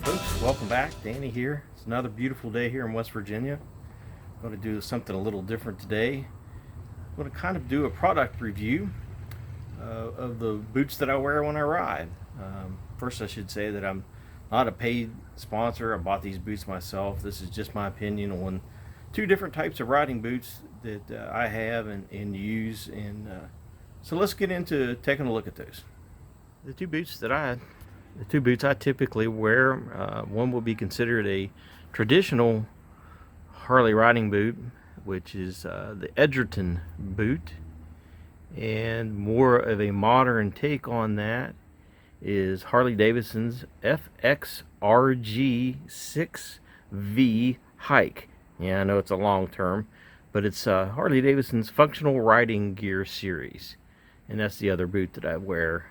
Folks, welcome back. Danny here. It's another beautiful day here in West Virginia. I'm going to do something a little different today. I'm going to kind of do a product review of the boots that I wear when I ride. First, I should say that I'm not a paid sponsor. I bought these boots myself. This is just my opinion on two different types of riding boots that I have and use. So let's get into taking a look at those. The two boots I typically wear, one will be considered a traditional Harley riding boot, which is the Edgerton boot, and more of a modern take on that is Harley Davidson's FXRG-6 V hike. Yeah, I know it's a long term, but it's Harley Davidson's functional riding gear series, and that's the other boot that I wear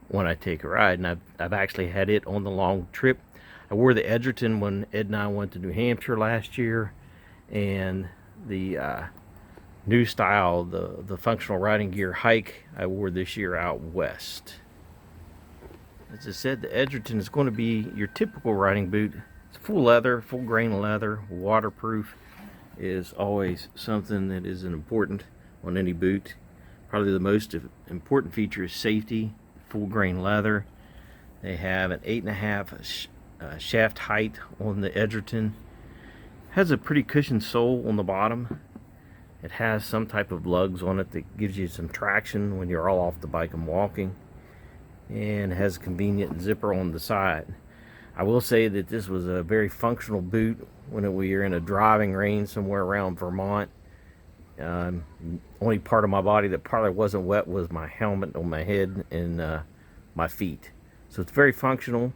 when I take a ride. And I've actually had it on the long trip. I wore the Edgerton when Ed and I went to New Hampshire last year, and the new style, the functional riding gear hike, I wore this year out west. As I said, the Edgerton is going to be your typical riding boot. It's full leather, full grain leather, waterproof is always something that is important on any boot. Probably the most important feature is safety. Full grain leather. They have an 8.5 shaft height on the Edgerton. Has a pretty cushioned sole on the bottom. It has some type of lugs on it that gives you some traction when you're all off the bike and walking, and has a convenient zipper on the side. I will say that this was a very functional boot when we were in a driving range somewhere around Vermont. Only part of my body that probably wasn't wet was my helmet on my head and my feet. So it's very functional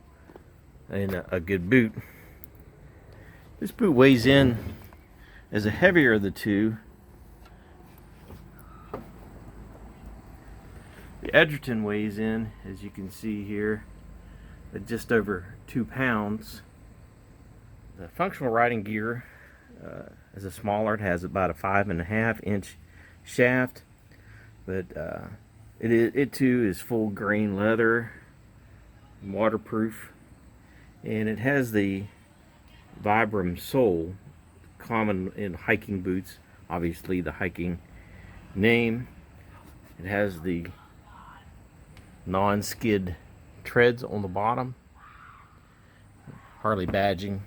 and a good boot. This boot weighs in as a heavier of the two. The Edgerton weighs in, as you can see here, at just over 2 pounds. The functional riding gear is a smaller. It has about a 5.5 inch shaft, but it too is full grain leather, waterproof, and it has the Vibram sole, common in hiking boots, obviously the hiking name. It has the non-skid treads on the bottom, Harley badging,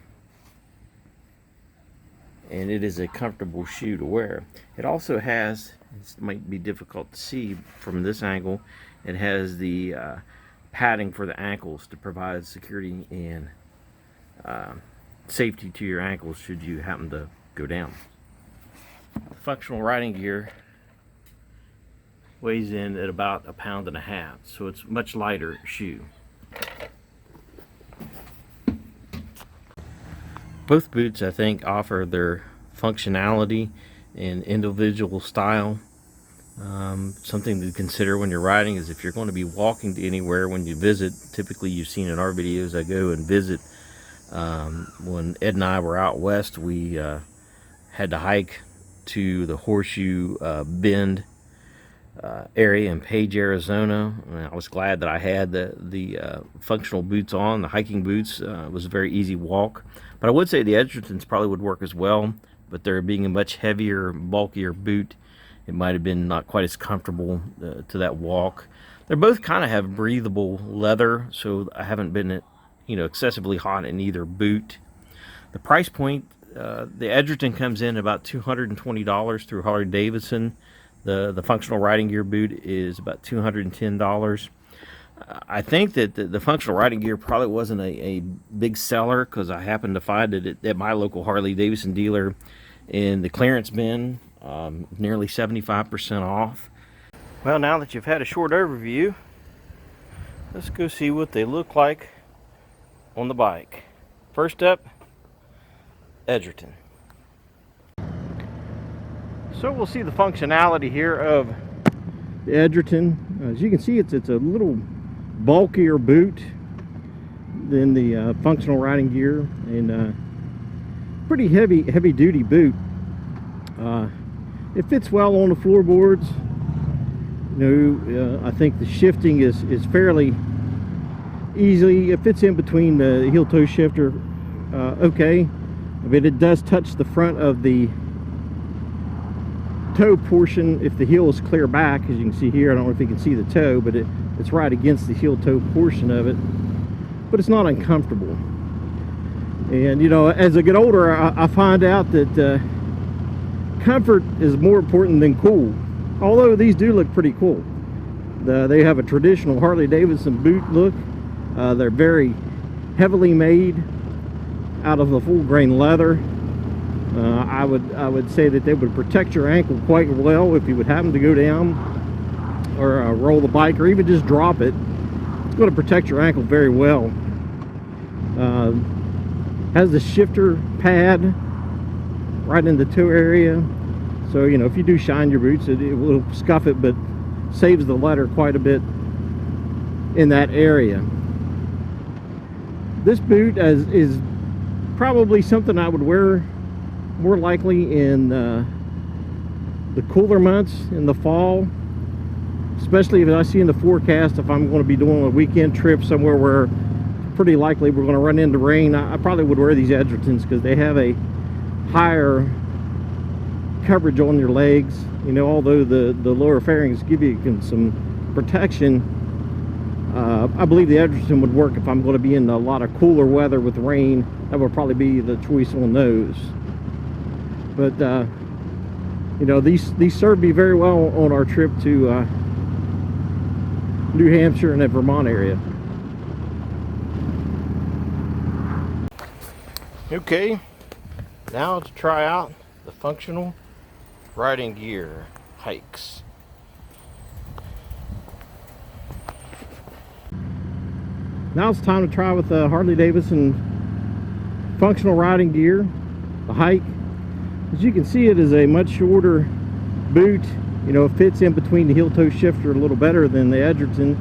and it is a comfortable shoe to wear. It also has, it might be difficult to see from this angle, it has the padding for the ankles to provide security and safety to your ankles should you happen to go down. The functional riding gear weighs in at about 1.5 pounds, so it's a much lighter shoe. Both boots, I think, offer their functionality and individual style. Something to consider when you're riding is if you're going to be walking to anywhere when you visit. Typically, you've seen in our videos, I go and visit. When Ed and I were out west, we had to hike to the Horseshoe Bend area in Page, Arizona. And I was glad that I had the functional boots on. The hiking boots was a very easy walk. But I would say the Edgertons probably would work as well, but they're being a much heavier, bulkier boot, it might have been not quite as comfortable to that walk. They both kind of have breathable leather, so I haven't been excessively hot in either boot. The price point, the Edgerton comes in about $220 through Harley Davidson. The functional riding gear boot is about $210. I think that the functional riding gear probably wasn't a big seller, because I happened to find it at my local Harley Davidson dealer in the clearance bin, nearly 75% off. Well, now that you've had a short overview, let's go see what they look like on the bike. First up, Edgerton. So we'll see the functionality here of the Edgerton. As you can see, it's a little bulkier boot than the functional riding gear, and pretty heavy duty boot. It fits well on the floorboards. I think the shifting is fairly easily. It fits in between the heel toe shifter okay. I mean, it does touch the front of the toe portion if the heel is clear back, as you can see here. I don't know if you can see the toe, but it's right against the heel toe portion of it, but it's not uncomfortable. And you know, as I get older, I find out that comfort is more important than cool, although these do look pretty cool. They have a traditional Harley Davidson boot look. They're very heavily made out of a full grain leather. I would say that they would protect your ankle quite well if you would happen to go down or roll the bike or even just drop it. It's going to protect your ankle very well. Has the shifter pad right in the toe area, so you know, if you do shine your boots, it will scuff it, but saves the leather quite a bit in that area. This boot is probably something I would wear more likely in the cooler months in the fall, especially if I see in the forecast if I'm going to be doing a weekend trip somewhere where pretty likely we're going to run into rain. I probably would wear these Edgertons because they have a higher coverage on your legs. You know, although the lower fairings give you some protection, I believe the Edgerton would work if I'm going to be in a lot of cooler weather with rain. That would probably be the choice on those. But you know, these served me very well on our trip to New Hampshire and that Vermont area. Okay, now to try out the functional riding gear hikes. Now it's time to try with the Harley Davidson functional riding gear, the hike. As you can see, it is a much shorter boot. You know, it fits in between the heel toe shifter a little better than the Edgerton.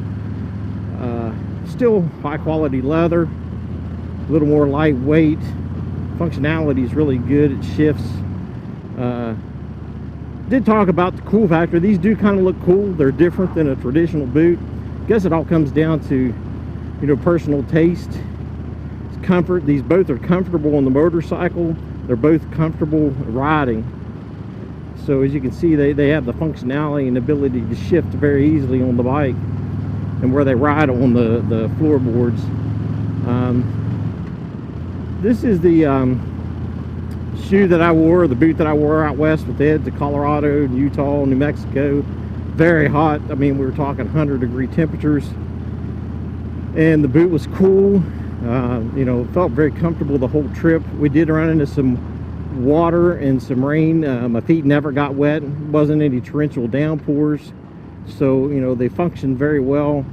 Still high quality leather, a little more lightweight. Functionality is really good. It shifts. Did talk about the cool factor. These do kind of look cool. They're different than a traditional boot. I guess it all comes down to, you know, personal taste. It's comfort. These both are comfortable on the motorcycle. They're both comfortable riding. So as you can see, they have the functionality and ability to shift very easily on the bike and where they ride on the floorboards. This is the shoe that I wore, the boot that I wore out west with Ed to Colorado, Utah, New Mexico. Very hot. I mean, we were talking 100-degree temperatures. And the boot was cool. You know, felt very comfortable the whole trip. We did run into some water and some rain. My feet never got wet. Wasn't any torrential downpours. So, you know, they functioned very well.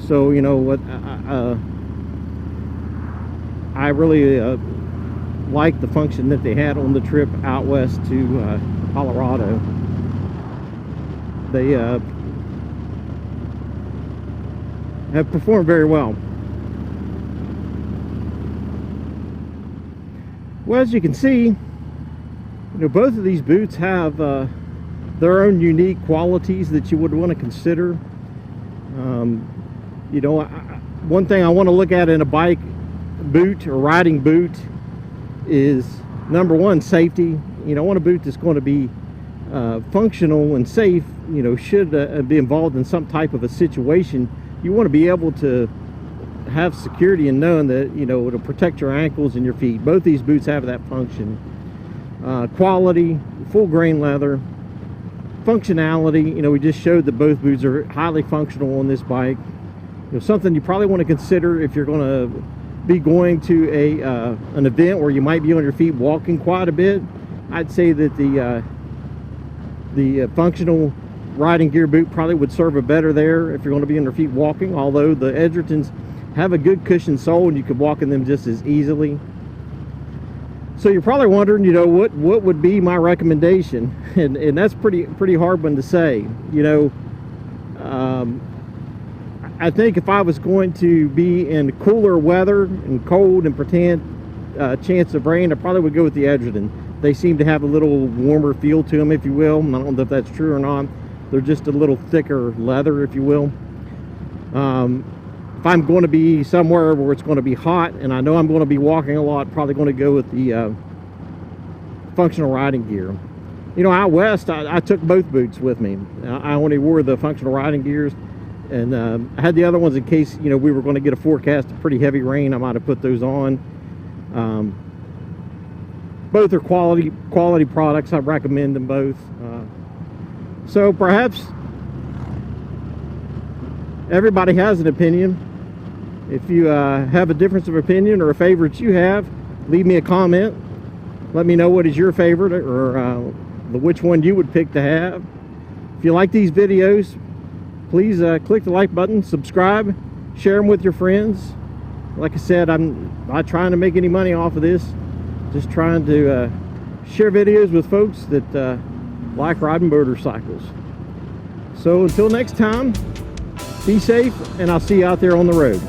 So, you know what, I really liked the function that they had on the trip out west to Colorado. They have performed very well. Well, as you can see, you know, both of these boots have their own unique qualities that you would want to consider. You know, one thing I want to look at in a bike boot or riding boot is, number one, safety. You know, I want a boot that's going to be functional and safe. You know, should be involved in some type of a situation, you want to be able to have security and knowing that, you know, it'll protect your ankles and your feet. Both these boots have that function. Quality, full grain leather, functionality. You know, we just showed that both boots are highly functional on this bike. You know, something you probably want to consider if you're going to be going to an event where you might be on your feet walking quite a bit. I'd say that the functional riding gear boot probably would serve a better there if you're going to be on your feet walking, although the Edgertons have a good cushioned sole and you could walk in them just as easily. So you're probably wondering, you know, what would be my recommendation, and that's pretty hard one to say. You know, I think if I was going to be in cooler weather and cold and pretend chance of rain, I probably would go with the Edgerton. They seem to have a little warmer feel to them, if you will. I don't know if that's true or not. They're just a little thicker leather, if you will. if I'm going to be somewhere where it's going to be hot and I know I'm going to be walking a lot, probably going to go with the functional riding gear. You know, out west, I took both boots with me. I only wore the functional riding gears, and I had the other ones in case, you know, we were going to get a forecast of pretty heavy rain. I might have put those on. Both are quality products. I recommend them both. So perhaps everybody has an opinion. If you have a difference of opinion or a favorite you have, leave me a comment. Let me know what is your favorite, or which one you would pick to have. If you like these videos, please click the like button, subscribe, share them with your friends. Like I said, I'm not trying to make any money off of this, just trying to share videos with folks that like riding motorcycles. So until next time, be safe, and I'll see you out there on the road.